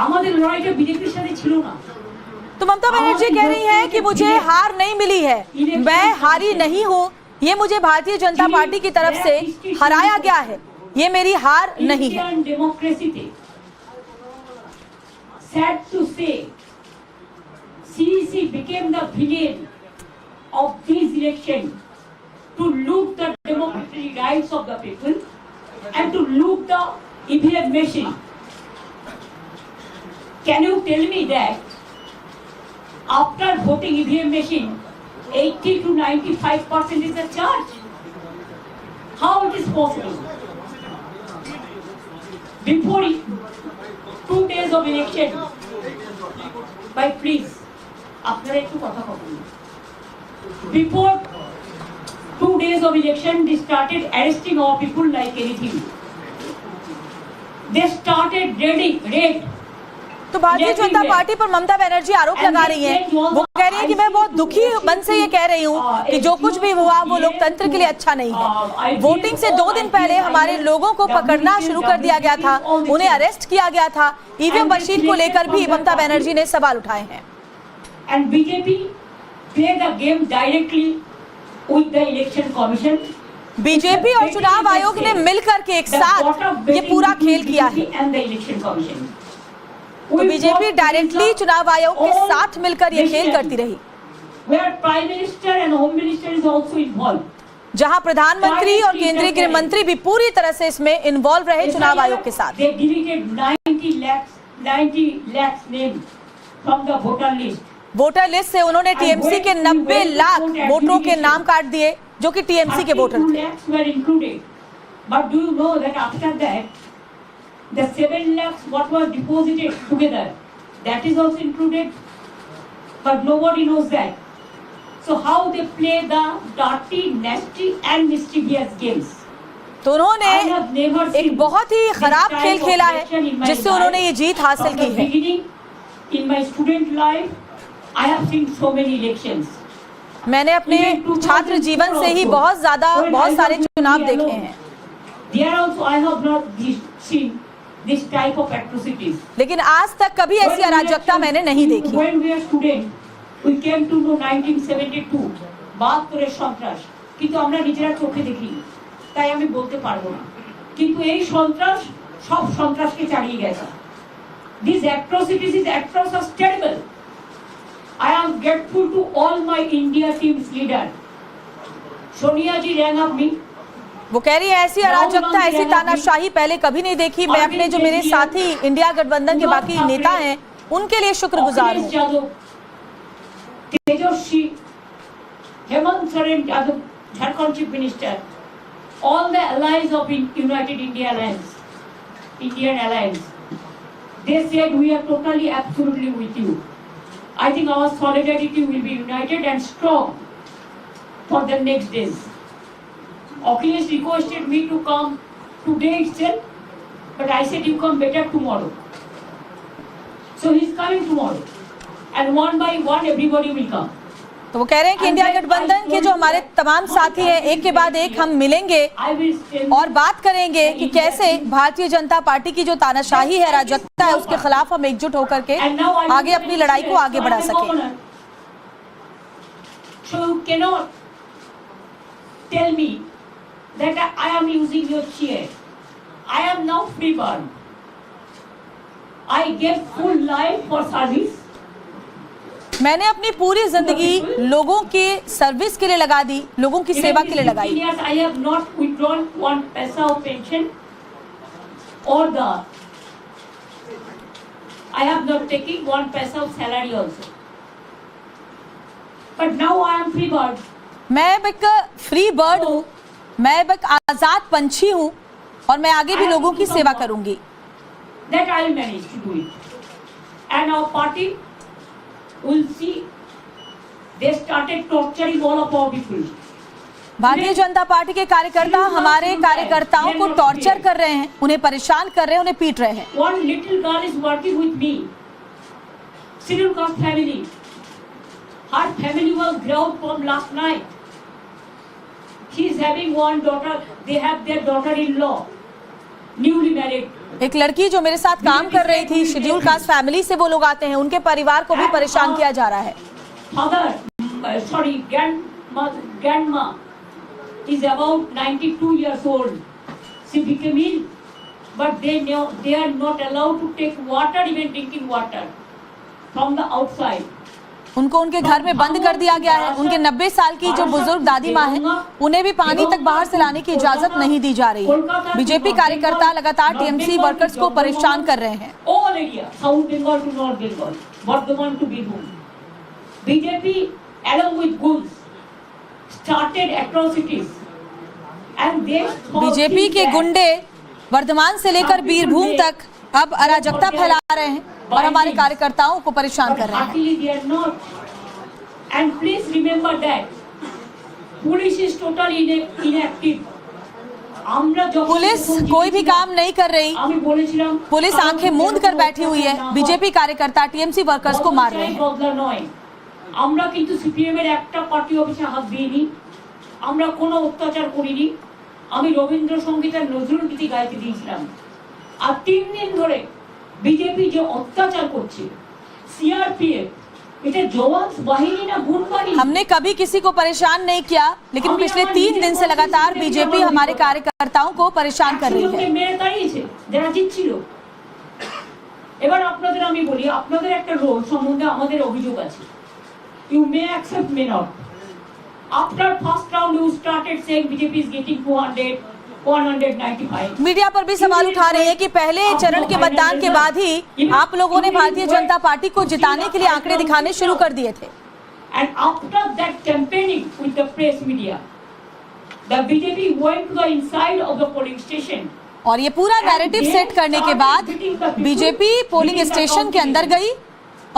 আমাদের লড়াইটা বিজেপির সাথে ছিল না। तो ममता बनर्जी कह रही हैं कि मुझे हार नहीं मिली है, मैं हारी नहीं हूं, ये मुझे भारतीय जनता पार्टी की तरफ से हराया गया है, ये मेरी हार नहीं है। डेमोक्रेसी थे sad to say CEC became the villain of this election to loot the democratic rights of the people and to loot the EVM machine. Can you tell me that after voting EVM machine 80 to 95% is a charge? How it is possible? Before 2 days of election, by please, আপনারা একটু কথা বলুন। Before 2 days of election, they started arresting our people like anything. They started raid. तो Bharatiya Janata party पर ममता बनर्जी आरोप लगा रही हैं। वो कह रही है कि मैं बहुत दुखी मन से ये कह रही हूँ कि जो कुछ भी हुआ वो लोकतंत्र के लिए अच्छा नहीं है। वोटिंग से 2 दिन पहले हमारे लोगों को पकड़ना शुरू कर दिया गया था, उन्हें अरेस्ट किया गया था। ईवीएम मशीन को लेकर भी ममता बनर्जी ने सवाल उठाए हैं। And BJP play the game directly with the election commission. BJP और चुनाव आयोग ने मिलकर के एक साथ ये पूरा खेल किया है। तो बीजेपी डायरेक्टली चुनाव आयोग के साथ मिलकर ये खेल करती रही, जहां प्रधानमंत्री और केंद्रीय गृह मंत्री भी पूरी तरह से इसमें इन्वॉल्व रहे चुनाव आयोग के साथ। 90 lakhs names from the voter list. Voter list से उन्होंने टीएमसी के 90 लाख वोटरों के नाम काट दिए जो कि टीएमसी के वोटर थे। But do you know that after that the 7 lakhs what was deposited together, that is also included, but nobody knows that. So how they play the dirty, nasty and mischievous games. तो उन्होंने एक बहुत ही खराब खेल खेला है जिससे उन्होंने ये जीत हासिल की है। In my student life, I have seen so many elections. मैंने अपने छात्र जीवन से ही बहुत सारे चुनाव देखे हैं। There also I have not seen this type of atrocities. लेकिन आज तक कभी ऐसी अराजकता मैंने नहीं देखी। When we are student, we came to know 1972 72 সন্ত্রাস, কিন্তু আমরা নিজেরা চোখে দেখি, তাই আমি বলতে পারবো না, কিন্তু এই সন্ত্রাস সব সন্ত্রাসকে চালিয়ে গেছে। These atrocities is atrocious terrible. I am grateful to all my India team's leader. Sonia ji rang up me. वो कह रही है ऐसी अराजकता, ऐसी तानाशाही पहले कभी नहीं देखी। मैं अपने जो मेरे साथी इंडिया गठबंधन के बाकी नेता हैं उनके लिए शुक्रगुजार हूँ। Tejashwi, Hemant Soren Yadav, Jharkhand chief minister, all the allies of United India Alliance, Indian Alliance, they said we are totally, absolutely with you. I think our solidarity will be united and strong for the next days. Akhilesh requested me to come today itself, but I said you come better tomorrow. So he's coming tomorrow, and one by one everybody will come. तो वो कह रहे हैं कि India गठबंधन के जो हमारे तमाम साथी हैं एक के बाद एक हम मिलेंगे और बात करेंगे कि कैसे भारतीय जनता पार्टी की जो तानाशाही है, अराजकता है, उसके खिलाफ हम एकजुट होकर के आगे अपनी लड़ाई को आगे बढ़ा सकें। So you cannot tell me that I am using your chair. I am now free bird. I gave full life for service. मैंने अपनी पूरी जिंदगी लोगों के सर्विस के लिए लगा दी, लोगों की सेवा के लिए लगाई। I have not withdrawn 1 paisa of pension or I have not taken 1 paisa of salary also. But now I am free bird. मैं एक फ्री बर्ड हूँ, मैं एक आजाद पंछी हूँ और मैं आगे भी लोगों की सेवा करूंगी। That I will manage to do it. And our party will see they started torturing all of our people. Bharatiya Janata party के कार्यकर्ता हमारे कार्यकर्ताओं को टॉर्चर कर रहे हैं, उन्हें परेशान कर रहे हैं, उन्हें पीट रहे हैं। One little girl is working with me. Scheduled caste family. Her family was ground from last night. She is having one daughter. They have their daughter-in-law, newly married. एक लड़की जो मेरे साथ काम कर रही थी, शेड्यूल कास्ट फैमिली से वो लोग आते हैं, उनके परिवार को भी परेशान किया जा रहा है। Grandma is about 92 years old. She became ill, but they are not allowed to take water, even drinking water from the outside. उनको उनके घर में बंद कर दिया गया है। उनके 90 साल की जो बुजुर्ग दादी माँ है, उन्हें भी पानी तक बाहर से लाने की इजाजत नहीं दी जा रही है। बीजेपी कार्यकर्ता लगातार टीएमसी वर्कर्स को परेशान कर रहे हैं। All area, South Bengal to North Bengal, Bardhaman to Birbhum. BJP, along with ghouls, started atrocities, and they. BJP के गुंडे वर्धमान से लेकर बीरभूम तक अब अराजकता फैला रहे हैं और हमारे कार्यकर्ताओं को परेशान कर रहे हैं। And please remember that police is totally inactive. Police कोई भी काम नहीं कर रही। पुलिस आंखें मूंद कर बैठी हुई है। बीजेपी कार्यकर्ता टीएमसी वर्कर्स को मार रहे हैं। আমরা কিন্তু সিপিএম এর একটা পার্টি অফিসে হাত দিইনি, আমরা কোনো অত্যাচার করিনি। আমি রবীন্দ্রসঙ্গীত আর নজরুল গীতি গাইতে দিয়েছিলাম। আর 3 দিন ধরে বিজেপি যে অত্যাচার করছে, সিআরপিএফ, এটা জওয়ান বাহিনী না গুণ বাহিনী? हमने कभी किसी को परेशान नहीं किया, लेकिन पिछले 3 दिन से लगातार बीजेपी हमारे कार्यकर्ताओं को परेशान कर रही है। মেরে তাড়িয়েছে যারা জিতছিল। এবার আপনাদের আমি বলি, আপনাদের একটা রোল সম্বন্ধে আমাদের অভিযোগ আছে। You may accept, may not. After first round, you started saying BJP is getting 200, 195. Media पर भी सवाल उठा रहे हैं कि पहले चरण के मतदान के बाद ही आप लोगों ने भारतीय जनता पार्टी को जिताने के लिए आंकड़े दिखाने शुरू कर दिए थे। And after that campaigning with the press media, the BJP went to the inside of the polling station. और ये पूरा नैरेटिव सेट करने के बाद बीजेपी पोलिंग स्टेशन के अंदर गई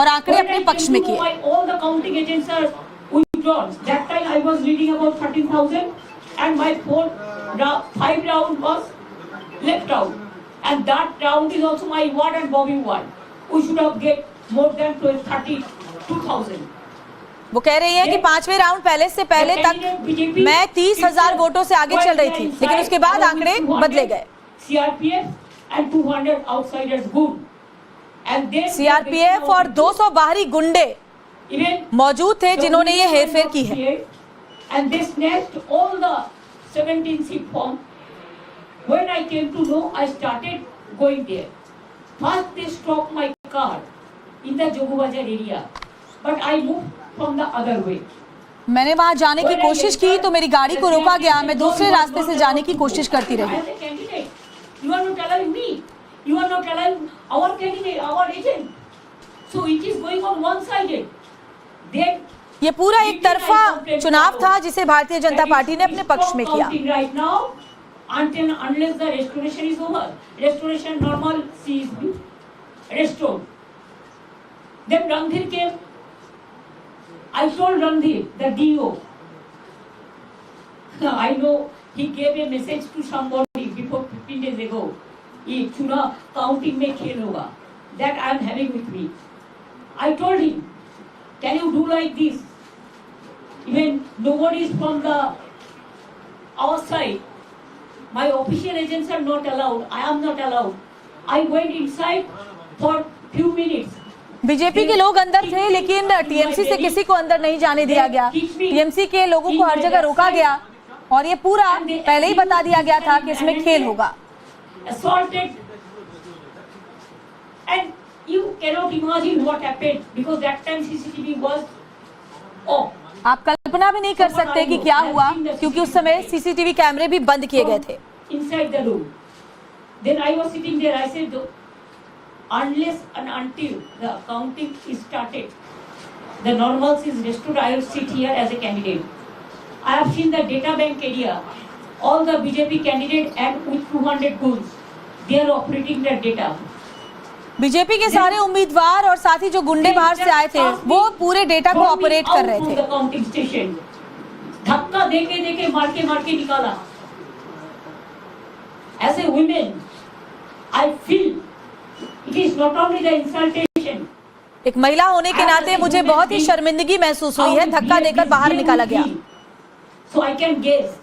और आंकड़े अपने पक्ष में किए। All the counting agents are withdrawn. That time I was reading about 13,000, and my 5 round was left out, and that round is also my ward and Bobby ward. We should have get more than 32,000. वो कह रही है कि 5वें round से पहले तक मैं 30,000 वोटों से आगे चल रही थी, लेकिन उसके बाद आंकड़े बदले गए। CRPF and 200 outsiders good. CRPF और 200 बाहरी गुंडे मौजूद थे जिन्होंने ये हेरफेर की है। And they snatched all the 17 seat form. When I came to know, I started going there. First they stopped my car in the Jogubazar area, but I moved from the other way. मैंने वहां जाने की कोशिश की तो मेरी गाड़ी को रोका गया। मैं दूसरे रास्ते से जाने की कोशिश करती रही। You are not allowing me. You are not allowing our candidate, our agent. So it is going on one-sided. Then ये पूरा एक तरफा चुनाव था जिसे भारतीय जनता पार्टी ने अपने पक्ष में किया। Right now, unless the restoration is over, restoration normal is restored. Then Randhir came. I told Randhir, the DO. I know he gave a message to somebody before 15 days ago. ये चुनाव counting में खेल होगा। That I am having with me. I told him, can you do like this? Even nobody is from our side. My official agents are not allowed. I am not allowed. I went inside for few minutes. BJP के लोग अंदर थे, लेकिन TMC से किसी को अंदर नहीं जाने दिया गया। टीएमसी के लोगों को हर जगह रोका गया और ये पूरा पहले ही बता दिया गया था कि इसमें खेल होगा। Assaulted, and you cannot imagine what happened because that time CCTV was off. आप कल्पना भी नहीं कर सकते कि क्या हुआ, क्योंकि उस समय सीसीटीवी कैमरे भी बंद किए गए थे। Inside the room. Then I was sitting there. I said, unless and until the counting is started, the normalcy is restored, I will sit here as a candidate. I have seen the data bank area. All the BJP candidates and with 200 goals, they are operating their data. BJP के सारे उम्मीदवार और साथ ही जो गुंडे बाहर से आए थे वो पूरे डेटा को ऑपरेट कर रहे थे। काउंटिंग स्टेशन धक्का देके मार के निकाला। As a woman, I feel it is not only the insultation. एक महिला होने के नाते मुझे बहुत ही शर्मिंदगी महसूस हुई है। धक्का देकर बाहर निकाला गया। So I can guess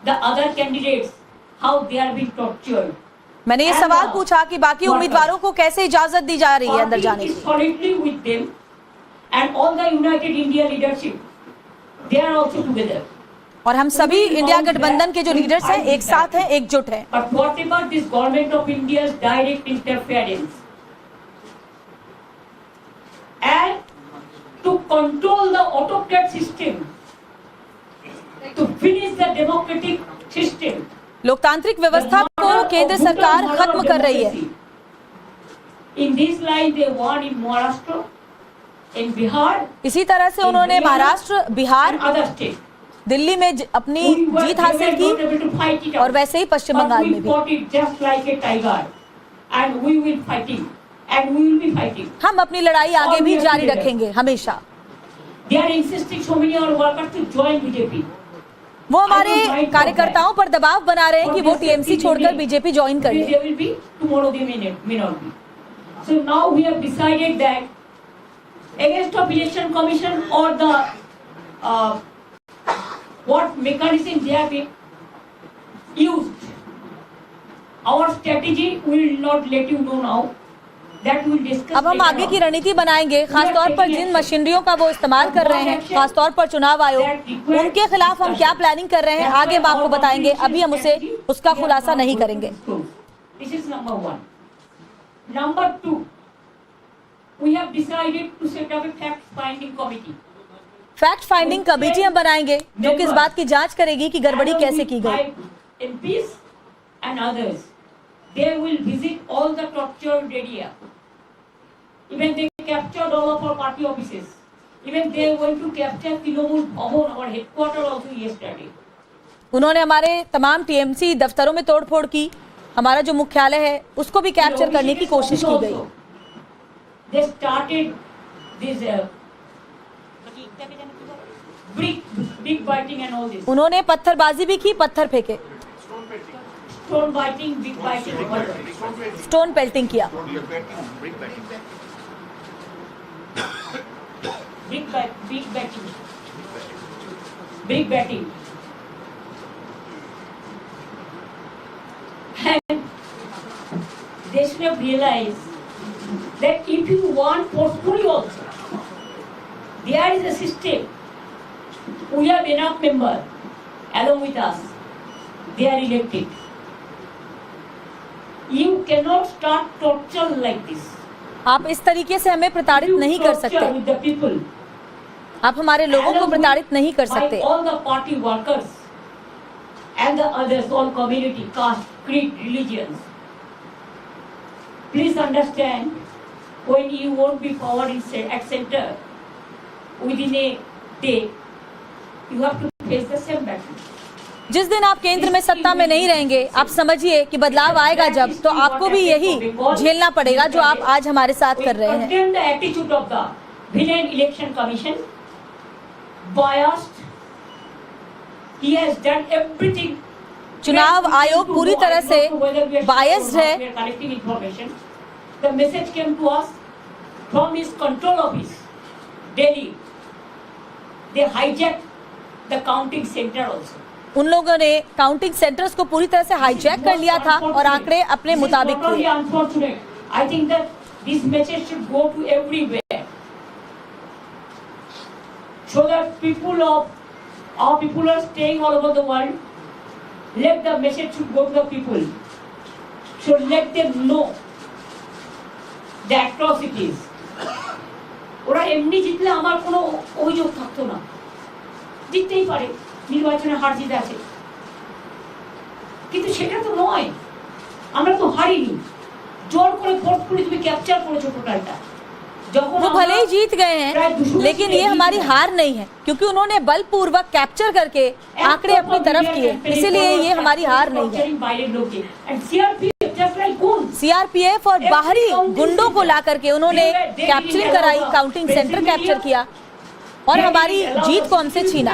the other candidates how they are being tortured. मैंने ये सवाल पूछा कि बाकी उम्मीदवारों को कैसे इजाजत दी जा रही है अंदर जाने की। Solidly with them and all the United India leadership, they are also together. और हम सभी इंडिया गठबंधन के जो लीडर्स हैं एक साथ हैं, एकजुट हैं। But whatever this government of India's direct interference and to control the autocrat system, to finish the democratic system, लोकतांत्रिक व्यवस्था को केंद्र सरकार खत्म कर रही है। In this line they won in Maharashtra, in Bihar, इसी तरह से उन्होंने Maharashtra, Bihar, and other states. Delhi में अपनी जीत हासिल की और वैसे ही पश्चिम बंगाल में भी। Just like a tiger, and we will fighting, and we will be fighting. हम अपनी लड़ाई आगे भी जारी रखेंगे हमेशा। They are insisting so many of our workers to join BJP. वो हमारे कार्यकर्ताओं पर दबाव बना रहे हैं कि वो टीएमसी छोड़कर बीजेपी ज्वाइन कर ले। They will be tomorrow. They may not be. So now we have decided that against of election commission or the what mechanism they have been used, our strategy we will not let you know now. That we will discuss. अब हम आगे की रणनीति बनाएंगे, खासतौर पर जिन मशीनरियों का वो इस्तेमाल कर रहे हैं, खासतौर पर चुनाव आयोग, उनके खिलाफ हम क्या प्लानिंग कर रहे हैं आगे हम आपको बताएंगे। अभी हम उसका खुलासा नहीं करेंगे। This is number one. Number two, we have decided to set up a fact-finding committee. Fact finding committee हम बनाएंगे जो कि इस बात की जांच करेगी कि गड़बड़ी कैसे की गई। MPs and others, they will visit all the tortured area. Even they captured all of our party offices. Even they went to capture Trinamool Bhavan, our headquarters also yesterday. उन्होंने हमारे तमाम टीएमसी दफ्तरों में तोड़फोड़ की, हमारा जो मुख्यालय है उसको भी कैप्चर करने की कोशिश की गई। They started this brick biting and all this. उन्होंने पत्थरबाजी भी की, पत्थर फेंके, Stone biting, brick biting, stone pelting किया। Brick batting. And they should have realized that if you want forcefully also, there is a system. We have enough members along with us. They are elected. You cannot start torture like this. आप इस तरीके से हमें प्रताड़ित नहीं कर सकते। With the people. आप हमारे लोगों को प्रताड़ित नहीं कर सकते। All the party workers and the others, all community, caste, creed, religions. Please understand, when you won't be power at center within a day, you have to face the same battle. जिस दिन आप केंद्र में सत्ता में नहीं रहेंगे, आप समझिए कि बदलाव आएगा जब, तो आपको भी यही झेलना पड़ेगा जो आप आज हमारे साथ कर रहे हैं। The attitude of the villain election commission, biased, he has done everything. चुनाव आयोग पूरी तरह से बायस्ड है। The message came to us from his control office, Delhi. They hijacked the counting center also. उन लोगों ने काउंटिंग सेंटर्स को पूरी तरह से हाईजैक कर लिया था और आंकड़े अपने मुताबिक किए। I think that this message should go to everywhere, so that our people are staying all over the world. Let the message should go to the people. So let them know the atrocities. ওরা এমনি জিতলে আমার কোনো অভিযোগ থাকতো না, জিততেই পারে, নির্বাচনে হার জিত আছে, কিন্তু সেটা তো নয়। আমরা তো হারিনি, জোর করে ফোর্সফুলি তুমি ক্যাপচার করেছো টোটালটা। वो भले ही जीत गए हैं, लेकिन ये हमारी हार नहीं है, क्योंकि उन्होंने बलपूर्वक कैप्चर करके आंकड़े अपनी तरफ किए, इसीलिए ये हमारी हार नहीं है। सीआरपीएफ और बाहरी गुंडों को ला करके उन्होंने कैप्चरिंग कराई, काउंटिंग सेंटर कैप्चर किया और हमारी जीत को हमसे छीना।